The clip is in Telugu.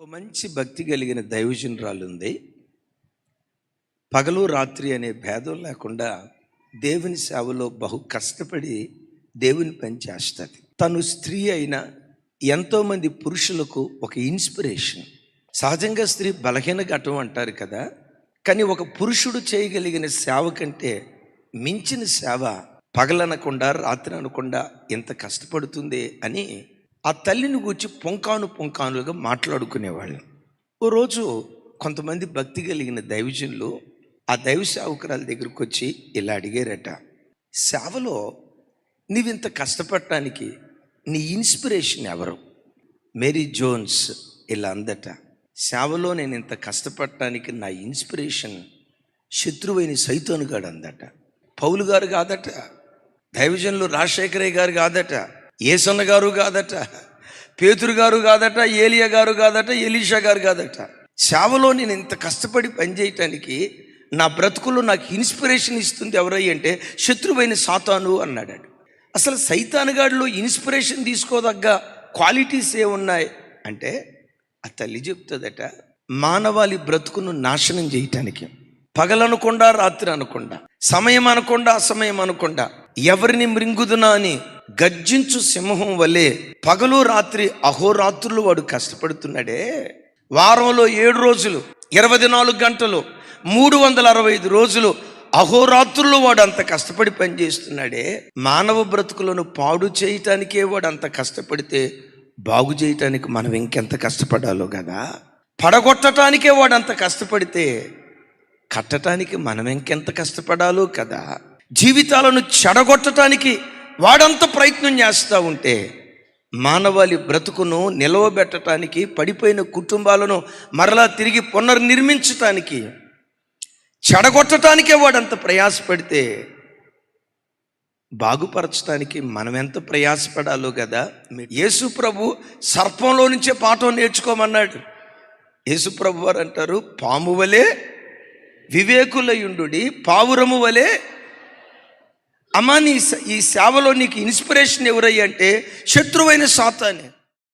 ఓ మంచి భక్తి కలిగిన దైవజనురాలు ఉంది. పగలు రాత్రి అనే భేదం లేకుండా దేవుని సేవలో బహు కష్టపడి దేవుని పని చేస్తుంది. తను స్త్రీ అయినా ఎంతోమంది పురుషులకు ఒక ఇన్స్పిరేషన్. సహజంగా స్త్రీ బలహీన ఘటం అంటారు కదా, కానీ ఒక పురుషుడు చేయగలిగిన సేవ కంటే మించిన సేవ పగలనకుండా రాత్రి అనకుండా ఎంత కష్టపడుతుంది అని ఆ తల్లిని గూర్చి పుంకానులుగా మాట్లాడుకునేవాళ్ళు. ఓ రోజు కొంతమంది భక్తి కలిగిన దైవజనులు ఆ దైవ సేవకురాల దగ్గరకు వచ్చి ఇలా అడిగారట, సేవలో నీవింత కష్టపడటానికి నీ ఇన్స్పిరేషన్ ఎవరు? మేరీ జోన్స్ ఇలా అందట, సేవలో నేను ఇంత కష్టపడటానికి నా ఇన్స్పిరేషన్ శత్రువైన సైతానుగాడు అందట. పౌలు గారు కాదట, దైవజనులు రాజశేఖరయ్య గారు కాదట, ఏసన్న గారు కాదట, పేతురు గారు కాదట, ఏలియా గారు కాదట, ఎలీషా గారు కాదట. సేవలో నేను ఇంత కష్టపడి పనిచేయటానికి నా బ్రతుకులో నాకు ఇన్స్పిరేషన్ ఇస్తుంది ఎవరయ్య అంటే శత్రువైన సాతాను అన్నాడు. అసలు సైతానుగాడిలో ఇన్స్పిరేషన్ తీసుకోదగ్గ క్వాలిటీస్ ఏమున్నాయి అంటే ఆ తల్లి చెప్తుందట, మానవాళి బ్రతుకును నాశనం చేయటానికి పగలనకుండా రాత్రి అనకుండా సమయం అనకుండా అసమయం అనకుండా ఎవరిని మృంగుదునా అని గర్జించు సింహం వలె పగలు రాత్రి అహోరాత్రులు వాడు కష్టపడుతున్నాడే. వారంలో 7 రోజులు 24 గంటలు 365 రోజులు అహోరాత్రులు వాడు అంత కష్టపడి పనిచేస్తున్నాడే. మానవ బ్రతుకులను పాడు చేయటానికే వాడు అంత కష్టపడితే బాగు చేయటానికి మనం ఇంకెంత కష్టపడాలో కదా. పడగొట్టడానికే వాడు అంత కష్టపడితే కట్టడానికి మనం ఇంకెంత కష్టపడాలో కదా. జీవితాలను చెడగొట్టడానికి వాడంత ప్రయత్నం చేస్తూ ఉంటే మానవాళి బ్రతుకును నిలవబెట్టడానికి, పడిపోయిన కుటుంబాలను మరలా తిరిగి పునర్నిర్మించటానికి, చెడగొట్టడానికే వాడంత ప్రయాసపడితే బాగుపరచడానికి మనం ఎంత ప్రయాసపడాలో కదా. యేసు ప్రభు సర్పంలో నుంచే పాఠం నేర్చుకోమన్నాడు. యేసు ప్రభు వారు అంటారు, పాము వలె వివేకులయుండు, పావురము వలె. అమ్మా, ఈ సేవలో నీకు ఇన్స్పిరేషన్ ఎవరయ్య అంటే శత్రువైన సాతానే.